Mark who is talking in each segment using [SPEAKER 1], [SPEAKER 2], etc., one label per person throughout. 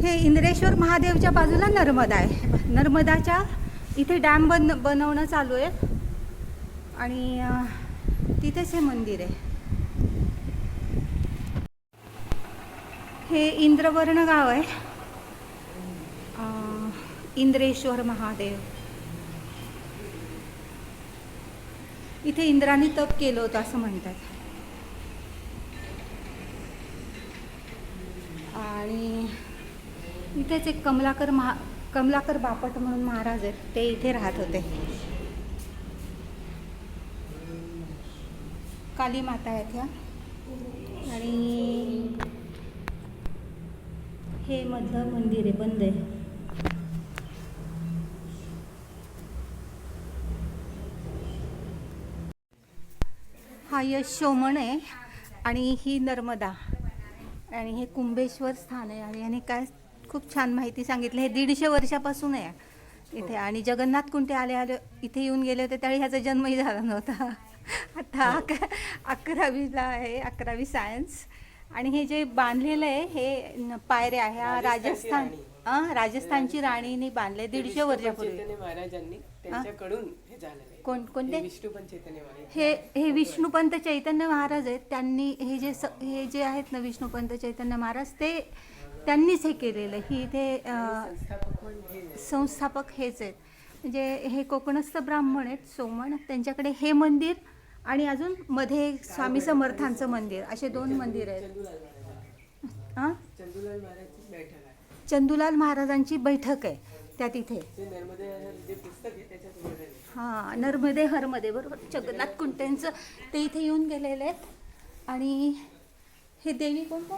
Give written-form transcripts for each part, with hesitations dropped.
[SPEAKER 1] हे इंद्रेश्वर महादेवच्या बाजूला नर्मदा आहे. नर्मदाच्या इथे डॅम बनवणं चालू आहे आणि तिथेच हे मंदिर आहे. हे इंद्रवर्ण गाव आहे. इंद्रेश्वर महादेव. इथे इंद्राने तप केलं होतं असं म्हणतात. आणि इथेच एक कमलाकर बापट म्हणून महाराज आहेत, ते इथे राहत होते. काली माता आहेत ह्या. आणि हे मधलं मंदिर आहे, बंद आहे. हा यशोमण आहे आणि ही नर्मदा आणि हे कुंभेश्वर स्थान आहे. आणि याने काय खूप छान माहिती सांगितली. हे 150 वर्षापासून आहे इथे. आणि जगन्नाथ कुंटे आले इथे येऊन गेले होते त्यावेळी ह्याचा जन्मही झाला नव्हता. आता 11वीला आहे, 11वी सायन्स. आणि हे जे बांधलेलं आहे हे पायऱ्या आहे, राजस्थानची राणीने बांधले 150 वर्षापूर्वी.
[SPEAKER 2] महाराजांनी त्यांच्याकडून हे झालेलं.
[SPEAKER 1] कोणते?
[SPEAKER 2] विष्णुपंत चैतन्य महाराज.
[SPEAKER 1] हे विष्णुपंत चैतन्य महाराज आहेत. त्यांनी हे जे आहेत ना विष्णुपंत चैतन्य महाराज, ते त्यांनीच हे केलेलं. ही ते संस्थापक हेच आहेत. म्हणजे हे कोकणस्थ ब्राह्मण आहेत, सोमण. त्यांच्याकडे हे मंदिर आणि अजून मध्ये स्वामी समर्थांचं मंदिर, असे 2 मंदिर आहेत. चंदूलाल महाराजांची बैठक आहे त्या तिथे. हां, नर्मदे हरमध्ये, बरोबर. जगन्नाथ कुंटेंचं ते इथे येऊन गेलेले आहेत. आणि हे देवी कोणतं?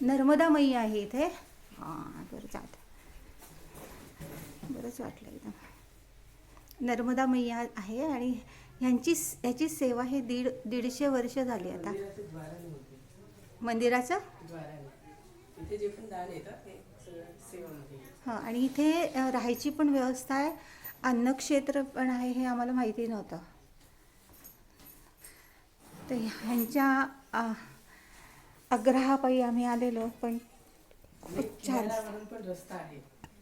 [SPEAKER 1] नर्मदा मैया आहे इथे. हां, बरं बरंच वाटलं एकदम. नर्मदा मैया आहे आणि याची सेवा हे 150 वर्ष झाली आता. मंदिराचं हां. आणि इथे राहायची पण व्यवस्था आहे, अन्नक्षेत्र पण आहे. हे आम्हाला माहिती नव्हतं. तर ह्यांच्या आग्रहापायी आम्ही आलेलो. पण खूप छान
[SPEAKER 2] रस्ता आहे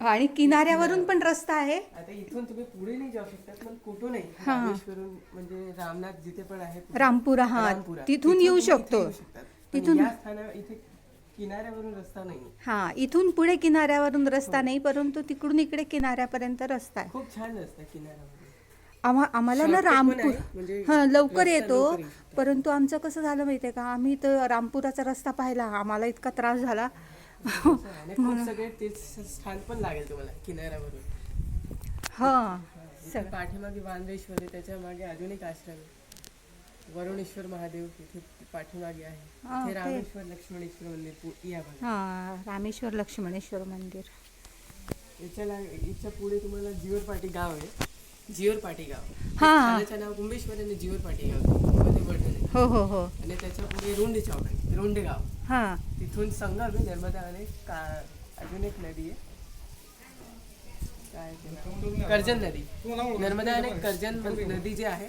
[SPEAKER 1] आणि किनाऱ्यावरून पण रस्ता आहे.
[SPEAKER 2] आता इथून तुम्ही पुढे नाही जाऊ शकतात, पण कुठूनही रामेश्वरून म्हणजे रामनाथ जिथे पण आहे,
[SPEAKER 1] रामपुरा, हा, तिथून येऊ शकतो.
[SPEAKER 2] तिथून या स्थानावर इथे किनाऱ्यावरून रस्ता नाही.
[SPEAKER 1] हा, इथून पुढे किनाऱ्यावरून रस्ता नाही, परंतु तिकडून इकडे किनाऱ्यापर्यंत रस्ता आहे.
[SPEAKER 2] खूप छान रस्ता किनाऱ्यावर.
[SPEAKER 1] आम्हाला ना रामपूर लवकर येतो. परंतु आमचं कसं झालं माहितीये का, आम्ही तर रामपुराचा रस्ता पाहिला, आम्हाला इतका त्रास झाला.
[SPEAKER 2] सगळे तीर्थस्थान पण लागेल तुम्हाला किनाऱ्यावरून.
[SPEAKER 1] हा,
[SPEAKER 2] पाठीमागे वांद्रेश्वर आहे, त्याच्या मागे अजून एक आश्रम आहे, वरुणेश्वर महादेव तिथे पाठीमागे आहे. रामेश्वर लक्ष्मणेश्वर मंदिर या भागात.
[SPEAKER 1] हा, रामेश्वर लक्ष्मणेश्वर मंदिर.
[SPEAKER 2] याच्या पुढे तुम्हाला जीवरपाटी गाव आहे. जीवरपाटी गाव, त्याचं नाव कुंभेश्वर आणि जीवरपाटी गाव मध्ये वर्णन आहे.
[SPEAKER 1] हो.
[SPEAKER 2] आणि त्याच्या पुढे रुंड चौक आहे, रुंड गाव.
[SPEAKER 1] हा,
[SPEAKER 2] तिथून संगम आहे, नर्मदा आणि अजून एक नदी आहे, काय कर्जन नदी. नर्मदा आणि कर्जन नदी जी आहे